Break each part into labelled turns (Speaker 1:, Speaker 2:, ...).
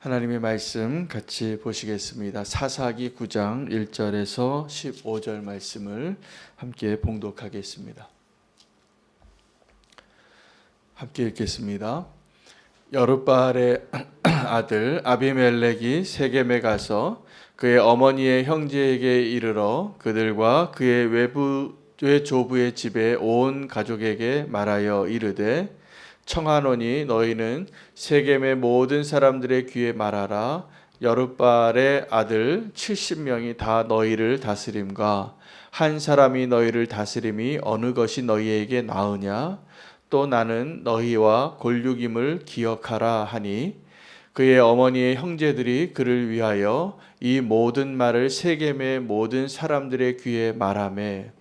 Speaker 1: 하나님의 말씀 같이 보시겠습니다. 사사기 9장 1절에서 15절 말씀을 함께 봉독하겠습니다. 함께 읽겠습니다. 여룻바알의 아들 아비멜렉이 세겜에 가서 그의 어머니의 형제에게 이르러 그들과 그의 외조부의 집에 온 가족에게 말하여 이르되 청하노니 너희는 세겜의 모든 사람들의 귀에 말하라. 여룻바알의 아들 70명이 다 너희를 다스림과 한 사람이 너희를 다스림이 어느 것이 너희에게 나으냐? 또 나는 너희와 골육임을 기억하라 하니 그의 어머니의 형제들이 그를 위하여 이 모든 말을 세겜의 모든 사람들의 귀에 말하매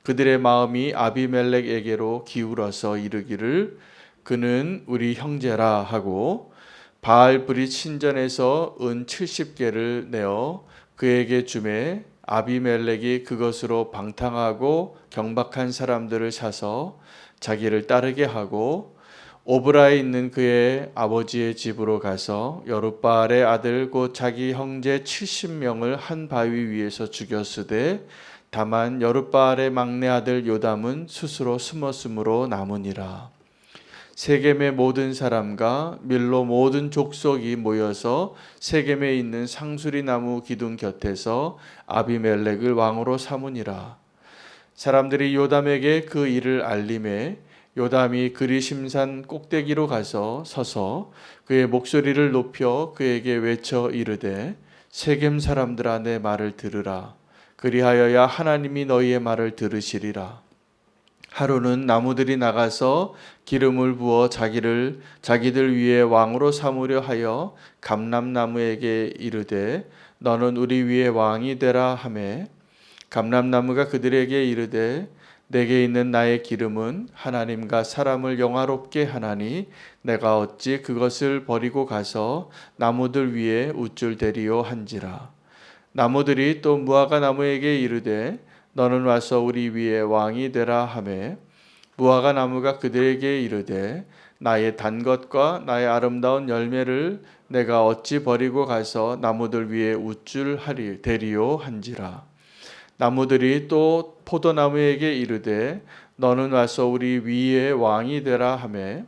Speaker 1: 그들의 마음이 아비멜렉에게로 기울어서 이르기를 그는 우리 형제라 하고 바알브릿 신전에서 은 70개를 내어 그에게 주매 아비멜렉이 그것으로 방탕하고 경박한 사람들을 사서 자기를 따르게 하고 오브라에 있는 그의 아버지의 집으로 가서 여룻바알의 아들 곧 자기 형제 70명을 한 바위 위에서 죽였으되 다만 여룻바알의 막내 아들 요담은 스스로 숨었으므로 남으니라. 세겜의 모든 사람과 밀로 모든 족속이 모여서 세겜에 있는 상수리 나무 기둥 곁에서 아비멜렉을 왕으로 삼으니라. 사람들이 요담에게 그 일을 알림해 요담이 그리심산 꼭대기로 가서 서서 그의 목소리를 높여 그에게 외쳐 이르되 세겜 사람들아 내 말을 들으라. 그리하여야 하나님이 너희의 말을 들으시리라. 하루는 나무들이 나가서 기름을 부어 자기들 위에 왕으로 삼으려 하여 감람나무에게 이르되 너는 우리 위에 왕이 되라 하매 감람나무가 그들에게 이르되 내게 있는 나의 기름은 하나님과 사람을 영화롭게 하나니 내가 어찌 그것을 버리고 가서 나무들 위에 우쭐대리요 한지라. 나무들이 또 무화과 나무에게 이르되 너는 와서 우리 위에 왕이 되라 하매 무화과 나무가 그들에게 이르되 나의 단 것과 나의 아름다운 열매를 내가 어찌 버리고 가서 나무들 위에 우쭐대리요 한지라. 나무들이 또 포도나무에게 이르되 너는 와서 우리 위에 왕이 되라 하매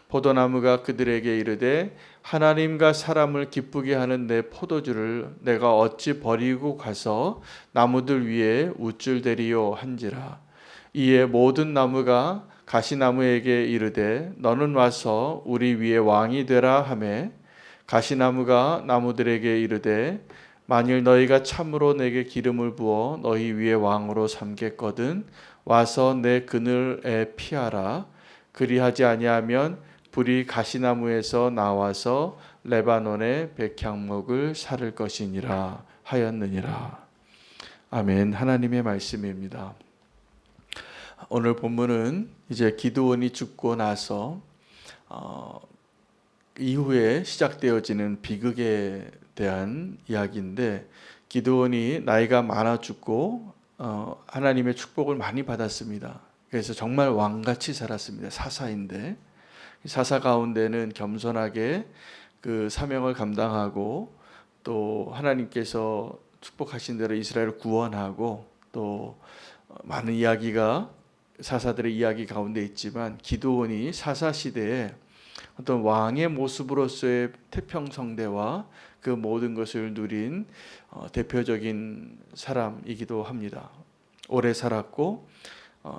Speaker 1: 포도나무가 그들에게 이르되 하나님과 사람을 기쁘게 하는 내 포도주를 내가 어찌 버리고 가서 나무들 위에 우쭐대리요 한지라. 이에 모든 나무가 가시나무에게 이르되 너는 와서 우리 위에 왕이 되라 하매 가시나무가 나무들에게 이르되 만일 너희가 참으로 내게 기름을 부어 너희 위에 왕으로 삼겠거든 와서 내 그늘에 피하라. 그리하지 아니하면 불이 가시나무에서 나와서 레바논의 백향목을 사를 것이니라 하였느니라. 아멘. 하나님의 말씀입니다. 오늘 본문은 이제 기드온이 죽고 나서 이후에 시작되어지는 비극에 대한 이야기인데 기드온이 나이가 많아 죽고 하나님의 축복을 많이 받았습니다. 그래서 정말 왕같이 살았습니다. 사사인데 사사 가운데는 겸손하게 그 사명을 감당하고 또 하나님께서 축복하신 대로 이스라엘을 구원하고 또 많은 이야기가 사사들의 이야기 가운데 있지만 기드온이 사사 시대에 어떤 왕의 모습으로서의 태평성대와 그 모든 것을 누린 대표적인 사람이기도 합니다. 오래 살았고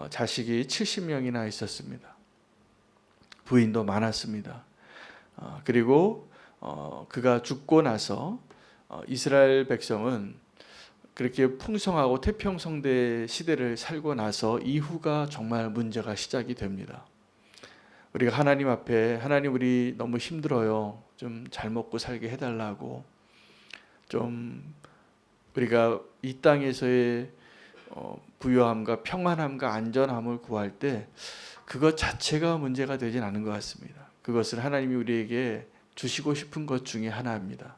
Speaker 1: 자식이 70명이나 있었습니다. 부인도 많았습니다. 그리고 그가 죽고 나서 이스라엘 백성은 그렇게 풍성하고 태평성대 시대를 살고 나서 이후가 정말 문제가 시작이 됩니다. 우리가 하나님 앞에 하나님 우리 너무 힘들어요. 좀 잘 먹고 살게 해달라고 좀 우리가 이 땅에서의 부요함과 평안함과 안전함을 구할 때 그것 자체가 문제가 되진 않은 것 같습니다. 그것을 하나님이 우리에게 주시고 싶은 것 중에 하나입니다.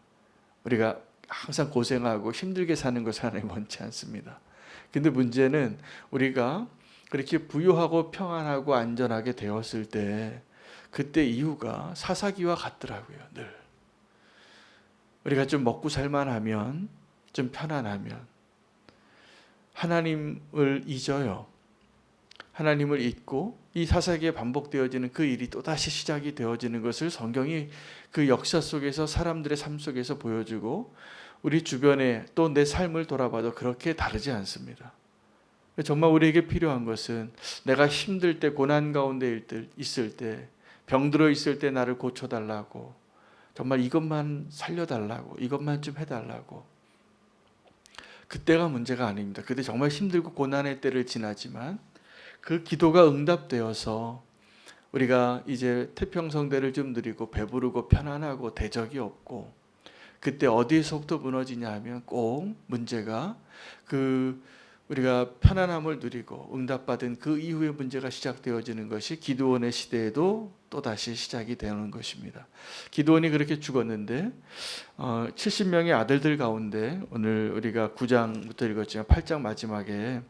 Speaker 1: 우리가 항상 고생하고 힘들게 사는 것을 하나님 원치 않습니다. 근데 문제는 우리가 그렇게 부유하고 평안하고 안전하게 되었을 때 그때 이유가 사사기와 같더라고요. 늘 우리가 좀 먹고 살만하면, 좀 편안하면 하나님을 잊어요. 하나님을 잊고 이 사사기에 반복되어지는 그 일이 또다시 시작이 되어지는 것을 성경이 그 역사 속에서 사람들의 삶 속에서 보여주고, 우리 주변에 또 내 삶을 돌아봐도 그렇게 다르지 않습니다. 정말 우리에게 필요한 것은 내가 힘들 때, 고난 가운데 있을 때, 병들어 있을 때 나를 고쳐달라고, 정말 이것만 살려달라고, 이것만 좀 해달라고. 그때가 문제가 아닙니다. 그때 정말 힘들고 고난의 때를 지나지만 그 기도가 응답되어서 우리가 이제 태평성대를 좀 누리고 배부르고 편안하고 대적이 없고, 그때 어디에서부터 무너지냐 하면 꼭 문제가 우리가 편안함을 누리고 응답받은 그 이후에 문제가 시작되어지는 것이 기드온의 시대에도 또다시 시작이 되는 것입니다. 기드온이 그렇게 죽었는데 70명의 아들들 가운데 오늘 우리가 9장부터 읽었지만 8장 마지막에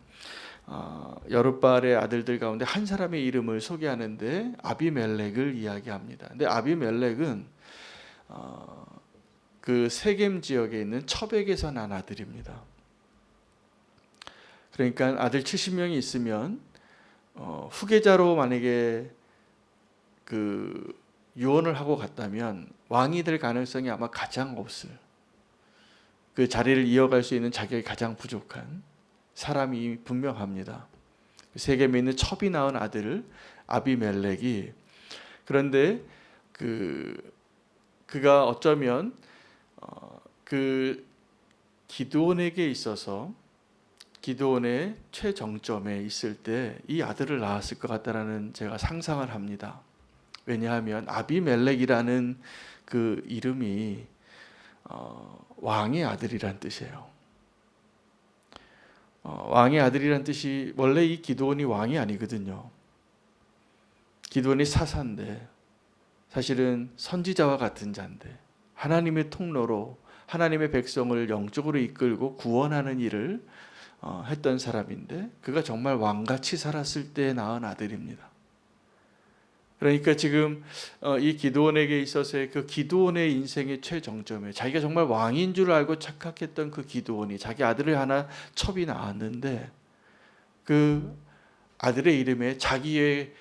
Speaker 1: 여룻바알의 아들들 가운데 한 사람의 이름을 소개하는데 아비멜렉을 이야기합니다. 근데 아비멜렉은 그 세겜 지역에 있는 첩에게서 난 아들입니다. 그러니까 아들 70명이 있으면 후계자로 만약에 그 유언을 하고 갔다면 왕이 될 가능성이 아마 가장 없을, 그 자리를 이어갈 수 있는 자격이 가장 부족한 사람이 분명합니다. 세겜에 있는 첩이 낳은 아들 아비멜렉이, 그런데 그가 어쩌면 그 기드온에게 있어서 기드온의 최정점에 있을 때 이 아들을 낳았을 것 같다라는 제가 상상을 합니다. 왜냐하면 아비멜렉이라는 그 이름이 왕의 아들이란 뜻이에요. 왕의 아들이란 뜻이, 원래 이 기드온이 왕이 아니거든요. 기드온이 사사인데 사실은 선지자와 같은 자인데 하나님의 통로로 하나님의 백성을 영적으로 이끌고 구원하는 일을 했던 사람인데, 그가 정말 왕같이 살았을 때 낳은 아들입니다. 그러니까 지금 이 기드온에게 있어서의 그 기드온의 인생의 최정점에, 자기가 정말 왕인 줄 알고 착각했던 그 기드온이 자기 아들을 하나 첩이 낳았는데, 그 아들의 이름에 자기의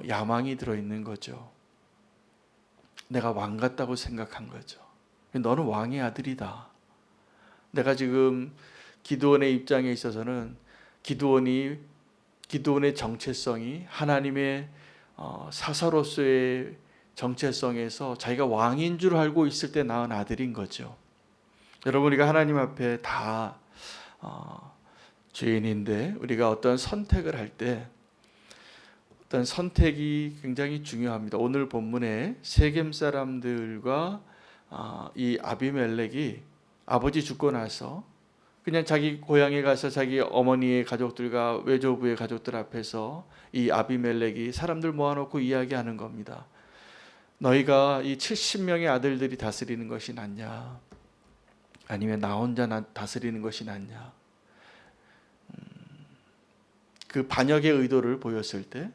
Speaker 1: 야망이 들어있는 거죠. 내가 왕 같다고 생각한 거죠. 너는 왕의 아들이다. 내가 지금 기드온의 입장에 있어서는 기드온의 정체성이 하나님의 사사로서의 정체성에서 자기가 왕인 줄 알고 있을 때 낳은 아들인 거죠. 여러분, 우리가 하나님 앞에 다 죄인인데 우리가 어떤 선택을 할 때 어떤 선택이 굉장히 중요합니다. 오늘 본문에 세겜 사람들과 이 아비멜렉이 아버지 죽고 나서 그냥 자기 고향에 가서 자기 어머니의 가족들과 외조부의 가족들 앞에서 이 아비멜렉이 사람들 모아놓고 이야기하는 겁니다. 너희가 이 70명의 아들들이 다스리는 것이 낫냐, 아니면 나 혼자 다스리는 것이 낫냐. 그 반역의 의도를 보였을 때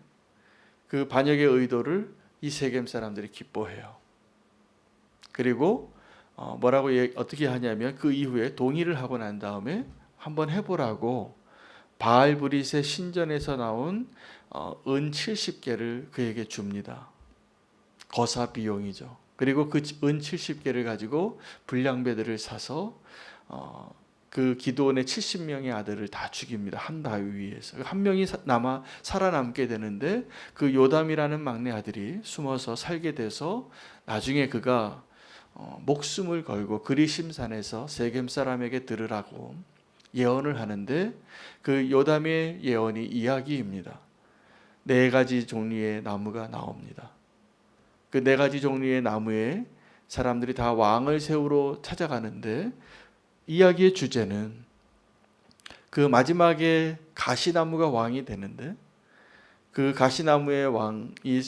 Speaker 1: 그 반역의 의도를 이 세겜 사람들이 기뻐해요. 그리고 뭐라고 어떻게 하냐면 그 이후에 동의를 하고 난 다음에 한번 해보라고 바알브릿의 신전에서 나온 은 70개를 그에게 줍니다. 거사 비용이죠. 그리고 그 은 70개를 가지고 불량배들을 사서 그 기드온의 70명의 아들을 다 죽입니다. 한 바위 위에서. 한 명이 살아남게 되는데 그 요담이라는 막내 아들이 숨어서 살게 돼서 나중에 그가 목숨을 걸고 그리심산에서 세겜 사람에게 들으라고 예언을 하는데, 그 요담의 예언이 이야기입니다. 4가지 종류의 나무가 나옵니다. 그 4가지 종류의 나무에 사람들이 다 왕을 세우러 찾아가는데, 이야기의 주제는 그 마지막에 가시나무가 왕이 되는데, 그 가시나무의 왕이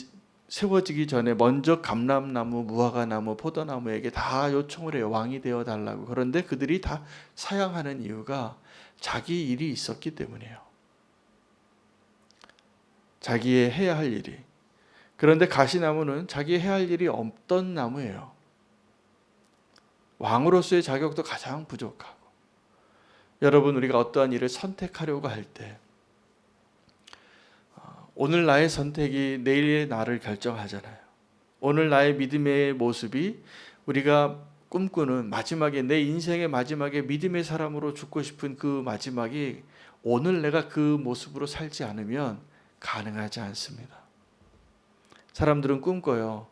Speaker 1: 세워지기 전에 먼저 감람나무, 무화과나무, 포도나무에게 다 요청을 해요. 왕이 되어 달라고. 그런데 그들이 다 사양하는 이유가 자기 일이 있었기 때문이에요. 자기의 해야 할 일이. 그런데 가시나무는 자기 해야 할 일이 없던 나무예요. 왕으로서의 자격도 가장 부족하고, 여러분 우리가 어떠한 일을 선택하려고 할 때 오늘 나의 선택이 내일의 나를 결정하잖아요. 오늘 나의 믿음의 모습이 우리가 꿈꾸는 마지막에, 내 인생의 마지막에 믿음의 사람으로 죽고 싶은 그 마지막이 오늘 내가 그 모습으로 살지 않으면 가능하지 않습니다. 사람들은 꿈꿔요.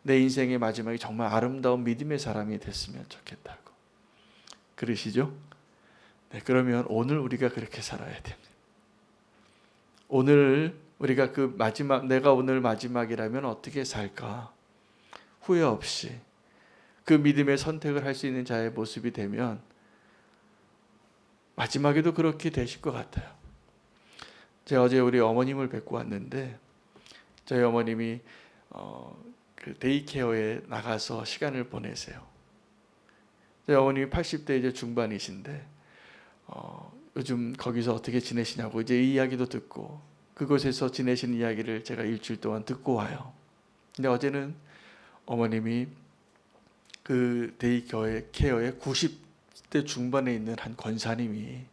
Speaker 1: 내 인생의 마지막이 정말 아름다운 믿음의 사람이 됐으면 좋겠다고. 그러시죠? 네, 그러면 오늘 우리가 그렇게 살아야 됩니다. 오늘 우리가 그 마지막, 내가 오늘 마지막이라면 어떻게 살까? 후회 없이 그 믿음의 선택을 할 수 있는 자의 모습이 되면 마지막에도 그렇게 되실 것 같아요. 제가 어제 우리 어머님을 뵙고 왔는데, 저희 어머님이 그 데이케어에 나가서 시간을 보내세요. 저희 어머님이 80대 이제 중반이신데 요즘 거기서 어떻게 지내시냐고 이제 이 이야기도 듣고, 그곳에서 지내시는 이야기를 제가 일주일 동안 듣고 와요. 근데 어제는 어머님이 그 데이케어의 90대 중반에 있는 한 권사님이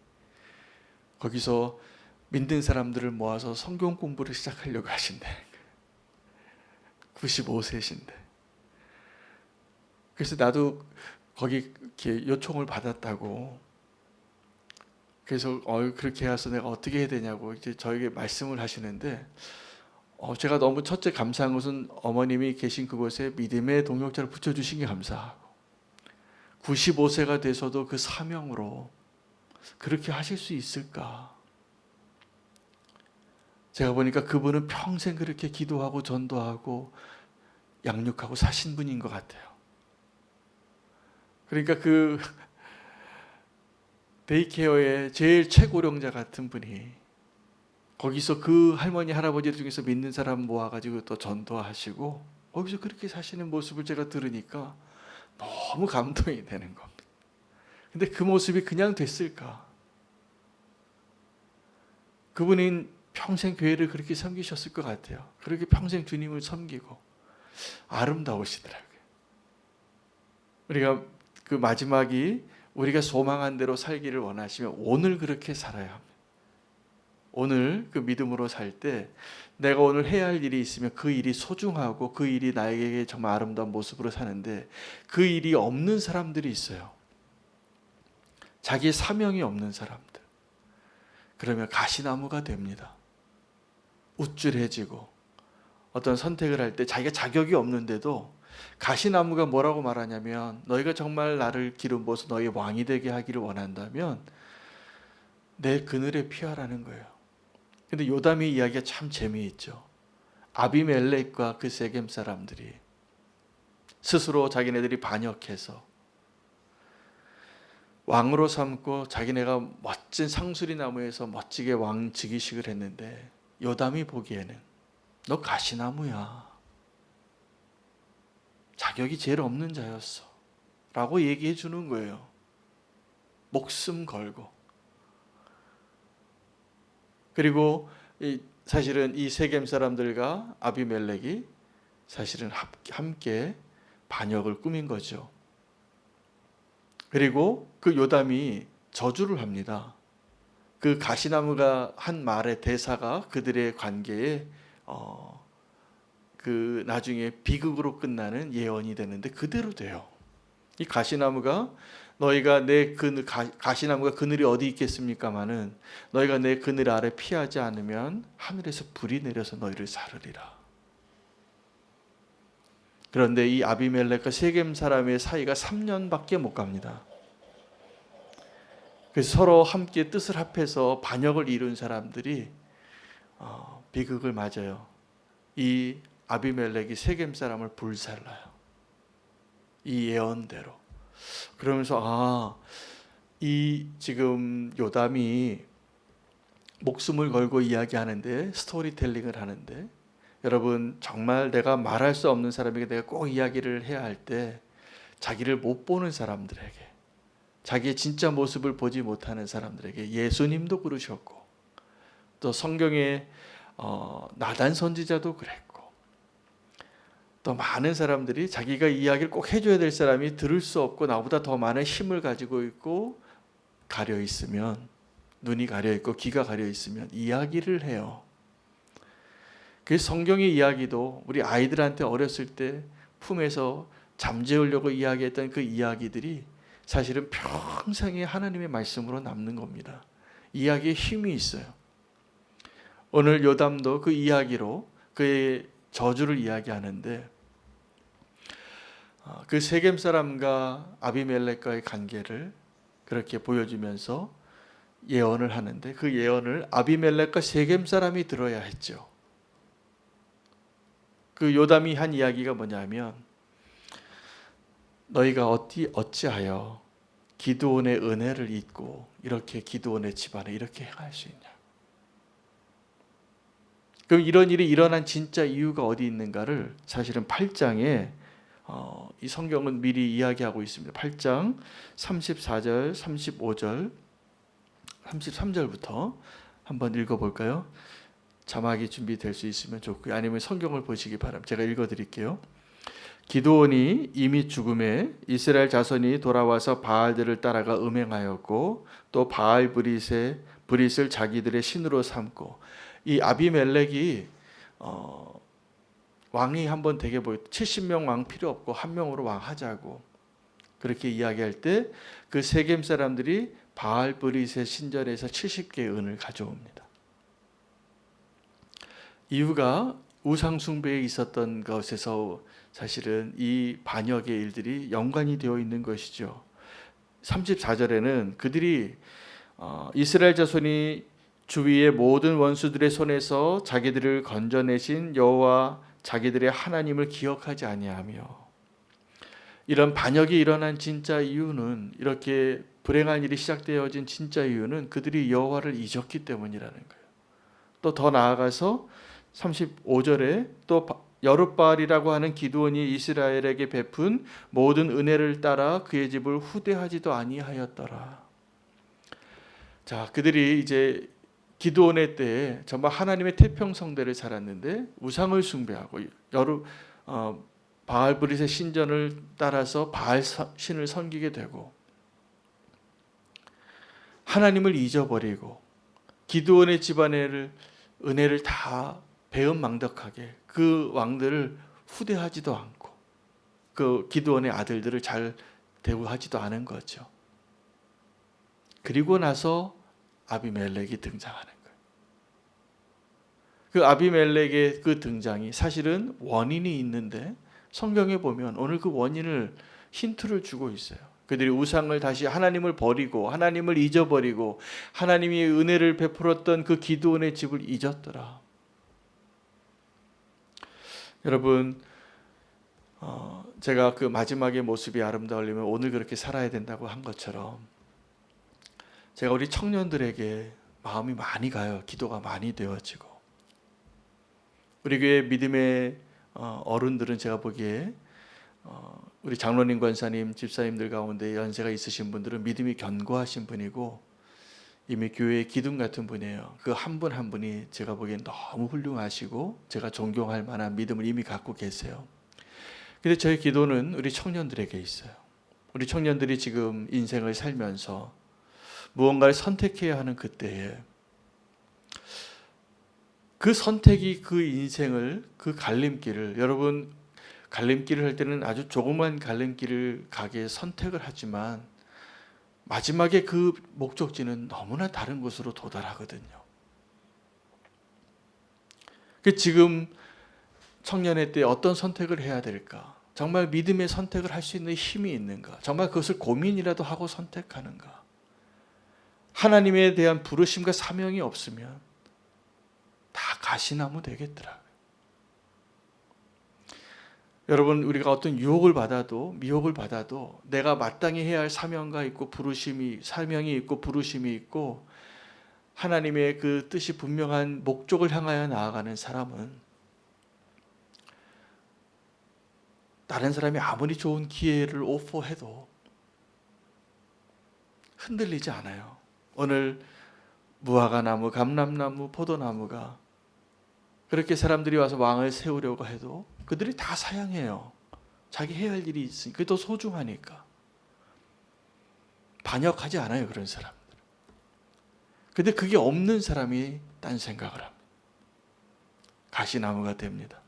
Speaker 1: 거기서 믿는 사람들을 모아서 성경 공부를 시작하려고 하신대. 95세신데. 그래서 나도 거기 이렇게 요청을 받았다고. 그래서 그렇게 해서 내가 어떻게 해야 되냐고 이제 저에게 말씀을 하시는데, 제가 너무 첫째 감사한 것은 어머님이 계신 그곳에 믿음의 동역자를 붙여주신 게 감사하고, 95세가 돼서도 그 사명으로 그렇게 하실 수 있을까? 제가 보니까 그분은 평생 그렇게 기도하고 전도하고 양육하고 사신 분인 것 같아요. 그러니까 그 데이케어의 제일 최고령자 같은 분이 거기서 그 할머니 할아버지 중에서 믿는 사람 모아가지고 또 전도하시고 거기서 그렇게 사시는 모습을 제가 들으니까 너무 감동이 되는 겁니다. 근데 그 모습이 그냥 됐을까? 그분은 평생 교회를 그렇게 섬기셨을 것 같아요. 그렇게 평생 주님을 섬기고 아름다우시더라고요. 우리가 그 마지막이 우리가 소망한 대로 살기를 원하시면 오늘 그렇게 살아야 합니다. 오늘 그 믿음으로 살 때 내가 오늘 해야 할 일이 있으면 그 일이 소중하고 그 일이 나에게 정말 아름다운 모습으로 사는데, 그 일이 없는 사람들이 있어요. 자기의 사명이 없는 사람들. 그러면 가시나무가 됩니다. 우쭐해지고 어떤 선택을 할 때 자기가 자격이 없는데도 가시나무가 뭐라고 말하냐면, 너희가 정말 나를 기름 부어서 너희 왕이 되게 하기를 원한다면 내 그늘에 피하라는 거예요. 근데 요담의 이야기가 참 재미있죠. 아비멜렉과 그 세겜 사람들이 스스로 자기네들이 반역해서 왕으로 삼고 자기네가 멋진 상수리 나무에서 멋지게 왕 즉위식을 했는데, 요담이 보기에는 너 가시나무야, 자격이 제일 없는 자였어 라고 얘기해 주는 거예요. 목숨 걸고. 그리고 사실은 이 세겜 사람들과 아비멜렉이 사실은 함께 반역을 꾸민 거죠. 그리고 그 요담이 저주를 합니다. 그 가시나무가 한 말의 대사가 그들의 관계에 그 나중에 비극으로 끝나는 예언이 되는데 그대로 돼요. 이 가시나무가 너희가 내 그늘, 가시나무가 그늘이 어디 있겠습니까마는 너희가 내 그늘 아래 피하지 않으면 하늘에서 불이 내려서 너희를 사르리라. 그런데 이 아비멜렉과 세겜 사람의 사이가 3년밖에 못 갑니다. 그래서 서로 함께 뜻을 합해서 반역을 이룬 사람들이 비극을 맞아요. 이 아비멜렉이 세겜 사람을 불살라요. 이 예언대로. 그러면서 이 지금 요담이 목숨을 걸고 이야기하는데, 스토리텔링을 하는데, 여러분 정말 내가 말할 수 없는 사람에게 내가 꼭 이야기를 해야 할 때 자기를 못 보는 사람들에게, 자기의 진짜 모습을 보지 못하는 사람들에게 예수님도 그러셨고 또 성경의 나단 선지자도 그랬고 또 많은 사람들이 자기가 이야기를 꼭 해줘야 될 사람이 들을 수 없고 나보다 더 많은 힘을 가지고 있고 가려 있으면, 눈이 가려 있고 귀가 가려 있으면 이야기를 해요. 그 성경의 이야기도 우리 아이들한테 어렸을 때 품에서 잠재우려고 이야기했던 그 이야기들이 사실은 평생에 하나님의 말씀으로 남는 겁니다. 이야기에 힘이 있어요. 오늘 요담도 그 이야기로 그의 저주를 이야기하는데, 그 세겜 사람과 아비멜렉과의 관계를 그렇게 보여주면서 예언을 하는데, 그 예언을 아비멜렉과 세겜 사람이 들어야 했죠. 그 요담이 한 이야기가 뭐냐면, 너희가 어찌하여 기드온의 은혜를 잊고 이렇게 기드온의 집안에 이렇게 행할 수 있냐. 그럼 이런 일이 일어난 진짜 이유가 어디 있는가를 사실은 8장에 이 성경은 미리 이야기하고 있습니다. 8장 34절, 35절, 33절부터 한번 읽어볼까요? 자막이 준비될 수 있으면 좋고요. 아니면 성경을 보시기 바랍니다. 제가 읽어드릴게요. 기드온이 이미 죽음에 이스라엘 자손이 돌아와서 바알들을 따라가 음행하였고 또 바알 브릿을 자기들의 신으로 삼고, 이 아비멜렉이 왕이 한번 되게 70명 왕 필요 없고 한 명으로 왕 하자고 그렇게 이야기할 때 그 세겜 사람들이 바알 브릿의 신전에서 70개의 은을 가져옵니다. 이유가 우상 숭배에 있었던 것에서 사실은 이 반역의 일들이 연관이 되어 있는 것이죠. 34절에는 그들이 이스라엘 자손이 주위의 모든 원수들의 손에서 자기들을 건져내신 여호와 자기들의 하나님을 기억하지 아니하며, 이런 반역이 일어난 진짜 이유는, 이렇게 불행한 일이 시작되어진 진짜 이유는 그들이 여호와를 잊었기 때문이라는 거예요. 또 더 나아가서 35절에 또 여룻바알이라고 하는 기드온이 이스라엘에게 베푼 모든 은혜를 따라 그의 집을 후대하지도 아니하였더라. 자, 그들이 이제 기드온의 때에 정말 하나님의 태평성대를 살았는데 우상을 숭배하고 바알 브릿의 신전을 따라서 바알 신을 섬기게 되고 하나님을 잊어버리고 기드온의 집안의 은혜를 다 배은망덕하게 그 왕들을 후대하지도 않고 그 기드온의 아들들을 잘 대우하지도 않은 거죠. 그리고 나서 아비멜렉이 등장하는 거예요. 그 아비멜렉의 그 등장이 사실은 원인이 있는데 성경에 보면 오늘 그 원인을 힌트를 주고 있어요. 그들이 우상을 다시 하나님을 버리고 하나님을 잊어버리고 하나님이 은혜를 베풀었던 그 기드온의 집을 잊었더라. 여러분, 제가 그 마지막의 모습이 아름다우려면 오늘 그렇게 살아야 된다고 한 것처럼 제가 우리 청년들에게 마음이 많이 가요. 기도가 많이 되어지고, 우리 교회 믿음의 어른들은 제가 보기에 우리 장로님, 권사님, 집사님들 가운데 연세가 있으신 분들은 믿음이 견고하신 분이고 이미 교회의 기둥 같은 분이에요. 그 한 분 한 분이 제가 보기엔 너무 훌륭하시고 제가 존경할 만한 믿음을 이미 갖고 계세요. 근데 저의 기도는 우리 청년들에게 있어요. 우리 청년들이 지금 인생을 살면서 무언가를 선택해야 하는 그때에 그 선택이 그 인생을, 그 갈림길을, 여러분 갈림길을 할 때는 아주 조그만 갈림길을 가게 선택을 하지만 마지막에 그 목적지는 너무나 다른 곳으로 도달하거든요. 지금 청년의 때 어떤 선택을 해야 될까? 정말 믿음의 선택을 할 수 있는 힘이 있는가? 정말 그것을 고민이라도 하고 선택하는가? 하나님에 대한 부르심과 사명이 없으면 다 가시나무 되겠더라고요. 여러분, 우리가 어떤 유혹을 받아도 미혹을 받아도 내가 마땅히 해야 할 사명과 있고 사명이 있고 부르심이 있고 하나님의 그 뜻이 분명한 목적을 향하여 나아가는 사람은 다른 사람이 아무리 좋은 기회를 오퍼해도 흔들리지 않아요. 오늘 무화과나무, 감람나무, 포도나무가 그렇게 사람들이 와서 왕을 세우려고 해도 그들이 다 사양해요. 자기 해야 할 일이 있으니까 그게 더 소중하니까. 반역하지 않아요, 그런 사람들. 근데 그게 없는 사람이 딴 생각을 합니다. 가시나무가 됩니다.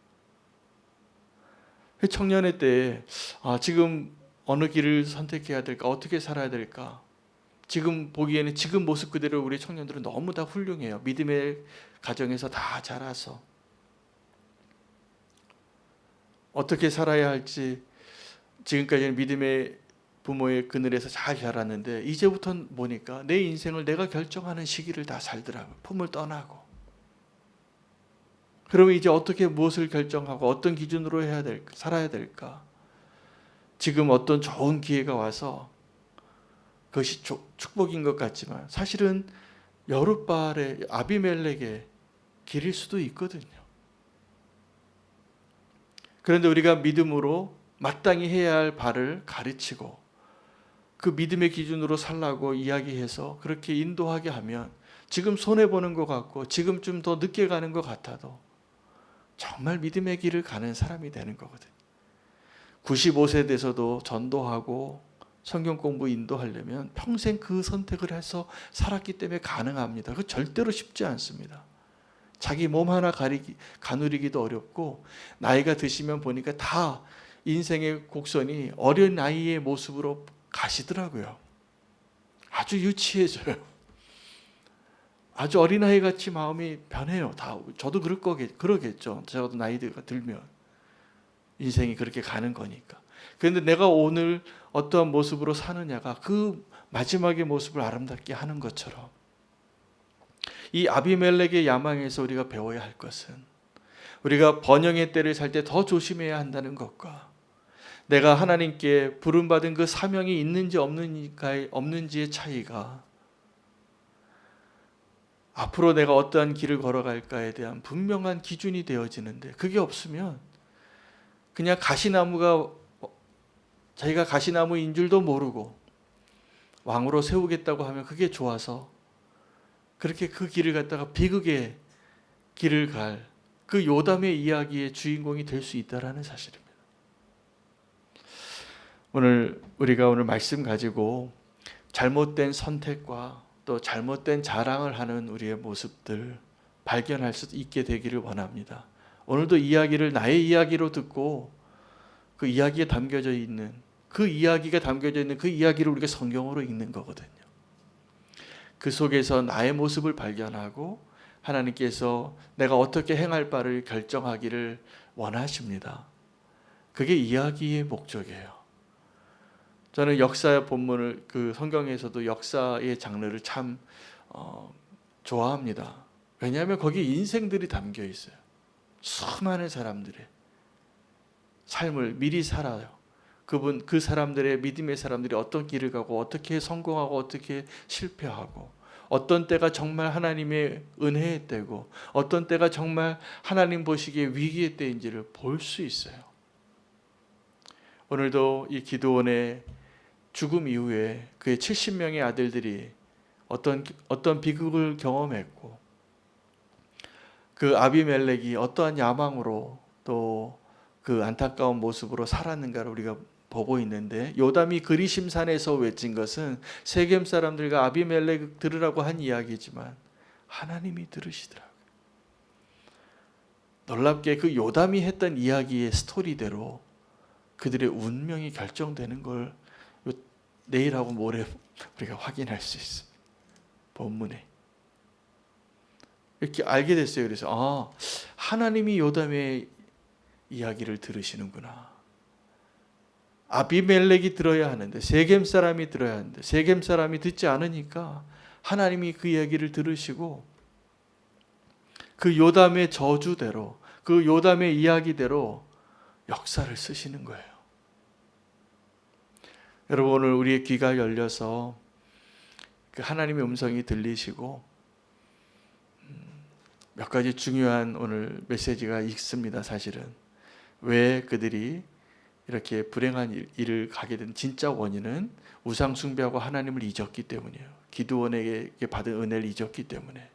Speaker 1: 청년의 때에 지금 어느 길을 선택해야 될까? 어떻게 살아야 될까? 지금 보기에는 지금 모습 그대로 우리 청년들은 너무 다 훌륭해요. 믿음의 가정에서 다 자라서 어떻게 살아야 할지 지금까지는 믿음의 부모의 그늘에서 잘 자랐는데 이제부터는 보니까 내 인생을 내가 결정하는 시기를 다 살더라고요. 품을 떠나고. 그러면 이제 어떻게 무엇을 결정하고 어떤 기준으로 해야 될까? 살아야 될까? 지금 어떤 좋은 기회가 와서 그것이 축복인 것 같지만 사실은 여룻발의 아비멜렉의 길일 수도 있거든요. 그런데 우리가 믿음으로 마땅히 해야 할 바를 가르치고 그 믿음의 기준으로 살라고 이야기해서 그렇게 인도하게 하면 지금 손해보는 것 같고 지금 좀 더 늦게 가는 것 같아도 정말 믿음의 길을 가는 사람이 되는 거거든요. 95세 돼서도 전도하고 성경 공부 인도하려면 평생 그 선택을 해서 살았기 때문에 가능합니다. 그 절대로 쉽지 않습니다. 자기 몸 하나 가누리기도 어렵고 나이가 드시면 보니까 다 인생의 곡선이 어린 아이의 모습으로 가시더라고요. 아주 유치해져요. 아주 어린아이 같이 마음이 변해요. 다 저도 그러겠죠. 저도 나이가 들면 인생이 그렇게 가는 거니까. 그런데 내가 오늘 어떠한 모습으로 사느냐가 그 마지막의 모습을 아름답게 하는 것처럼 이 아비멜렉의 야망에서 우리가 배워야 할 것은 우리가 번영의 때를 살 때 더 조심해야 한다는 것과 내가 하나님께 부름받은 그 사명이 있는지 없는지의 차이가 앞으로 내가 어떠한 길을 걸어갈까에 대한 분명한 기준이 되어지는데 그게 없으면 그냥 자기가 가시나무인 줄도 모르고 왕으로 세우겠다고 하면 그게 좋아서 그렇게 그 길을 갖다가 비극의 길을 갈 그 요담의 이야기의 주인공이 될 수 있다라는 사실입니다. 오늘 말씀 가지고 잘못된 선택과 또 잘못된 자랑을 하는 우리의 모습들 발견할 수 있게 되기를 원합니다. 오늘도 나의 이야기로 듣고 그 이야기에 담겨져 있는 그 이야기를 우리가 성경으로 읽는 거거든요. 그 속에서 나의 모습을 발견하고 하나님께서 내가 어떻게 행할 바를 결정하기를 원하십니다. 그게 이야기의 목적이에요. 저는 역사의 본문을 그 성경에서도 역사의 장르를 참 좋아합니다. 왜냐하면 거기에 인생들이 담겨 있어요. 수많은 사람들의 삶을 미리 살아요. 그 사람들의 믿음의 사람들이 어떤 길을 가고 어떻게 성공하고 어떻게 실패하고 어떤 때가 정말 하나님의 은혜의 때고 어떤 때가 정말 하나님 보시기에 위기의 때인지를 볼 수 있어요. 오늘도 이 기드온의 죽음 이후에 그의 70명의 아들들이 어떤 비극을 경험했고 그 아비멜렉이 어떠한 야망으로 또 그 안타까운 모습으로 살았는가를 우리가 보고 있는데 요담이 그리심산에서 외친 것은 세겜 사람들과 아비멜렉 들으라고 한 이야기지만 하나님이 들으시더라고요. 놀랍게 그 요담이 했던 이야기의 스토리대로 그들의 운명이 결정되는 걸 내일하고 모레 우리가 확인할 수 있습니다. 본문에 이렇게 알게 됐어요. 그래서 하나님이 요담의 이야기를 들으시는구나. 아비멜렉이 들어야 하는데 세겜 사람이 들어야 하는데 세겜 사람이 듣지 않으니까 하나님이 그 이야기를 들으시고 그 요담의 저주대로 그 요담의 이야기대로 역사를 쓰시는 거예요. 여러분 오늘 우리의 귀가 열려서 그 하나님의 음성이 들리시고 몇 가지 중요한 오늘 메시지가 있습니다. 사실은 왜 그들이 이렇게 불행한 일을 가게 된 진짜 원인은 우상 숭배하고 하나님을 잊었기 때문이에요. 기드온에게 받은 은혜를 잊었기 때문에.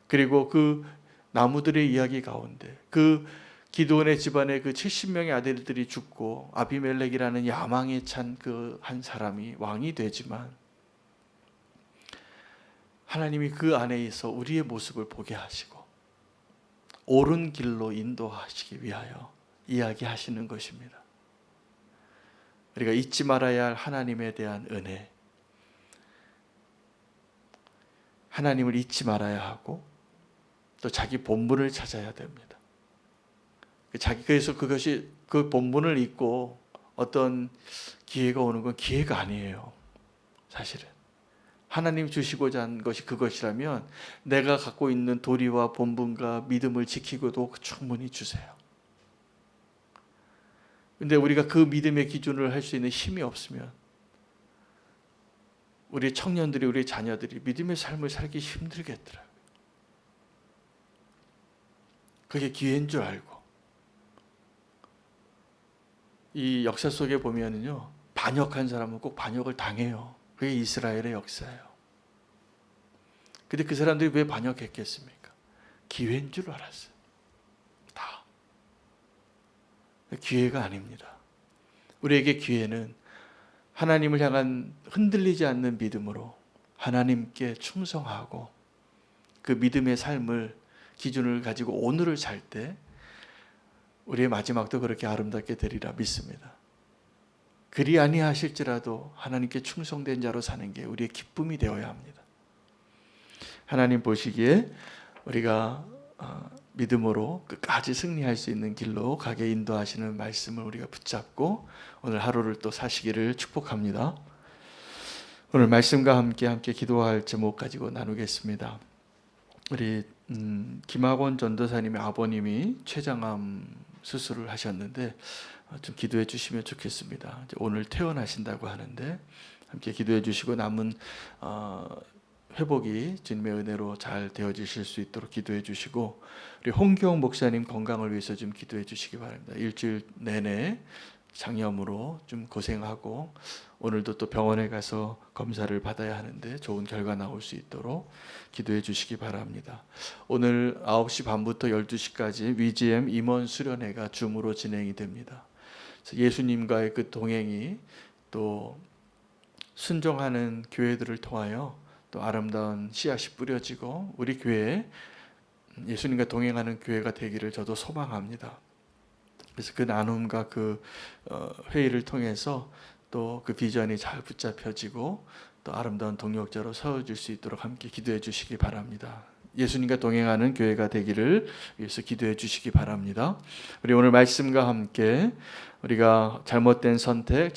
Speaker 1: 그리고 그 나무들의 이야기 가운데 그 기드온의 집안에 그 70명의 아들들이 죽고 아비멜렉이라는 야망에 찬 그 한 사람이 왕이 되지만 하나님이 그 안에서 우리의 모습을 보게 하시고 옳은 길로 인도하시기 위하여 이야기하시는 것입니다. 우리가 잊지 말아야 할 하나님에 대한 은혜, 하나님을 잊지 말아야 하고 또 자기 본분을 찾아야 됩니다. 그래서 그것이 그 본분을 잊고 어떤 기회가 오는 건 기회가 아니에요. 사실은 하나님 주시고자 한 것이 그것이라면 내가 갖고 있는 도리와 본분과 믿음을 지키고도 충분히 주세요. 근데 우리가 그 믿음의 기준을 할 수 있는 힘이 없으면 우리 청년들이, 우리 자녀들이 믿음의 삶을 살기 힘들겠더라고요. 그게 기회인 줄 알고. 이 역사 속에 보면은요, 반역한 사람은 꼭 반역을 당해요. 그게 이스라엘의 역사예요. 근데 그 사람들이 왜 반역했겠습니까? 기회인 줄 알았어요. 다. 기회가 아닙니다. 우리에게 기회는 하나님을 향한 흔들리지 않는 믿음으로 하나님께 충성하고 그 믿음의 삶을 기준을 가지고 오늘을 살 때 우리의 마지막도 그렇게 아름답게 되리라 믿습니다. 그리 아니하실지라도 하나님께 충성된 자로 사는 게 우리의 기쁨이 되어야 합니다. 하나님 보시기에 우리가 믿음으로 끝까지 승리할 수 있는 길로 가게 인도하시는 말씀을 우리가 붙잡고 오늘 하루를 또 사시기를 축복합니다. 오늘 말씀과 함께 기도할 제목 가지고 나누겠습니다. 우리 김학원 전도사님의 아버님이 췌장암 수술을 하셨는데 좀 기도해 주시면 좋겠습니다. 오늘 퇴원하신다고 하는데 함께 기도해 주시고 남은 회복이 주님의 은혜로 잘 되어지실 수 있도록 기도해 주시고 우리 홍기영 목사님 건강을 위해서 좀 기도해 주시기 바랍니다. 일주일 내내 장염으로 좀 고생하고 오늘도 또 병원에 가서 검사를 받아야 하는데 좋은 결과 나올 수 있도록 기도해 주시기 바랍니다. 오늘 9시 반부터 12시까지 위지엠 임원 수련회가 줌으로 진행이 됩니다. 예수님과의 그 동행이 또 순종하는 교회들을 통하여 또 아름다운 씨앗이 뿌려지고 우리 교회에 예수님과 동행하는 교회가 되기를 저도 소망합니다. 그래서 그 나눔과 그 회의를 통해서 또 그 비전이 잘 붙잡혀지고 또 아름다운 동역자로 세워질 수 있도록 함께 기도해 주시기 바랍니다. 예수님과 동행하는 교회가 되기를 위해서 기도해 주시기 바랍니다. 우리 오늘 말씀과 함께 우리가 잘못된 선택,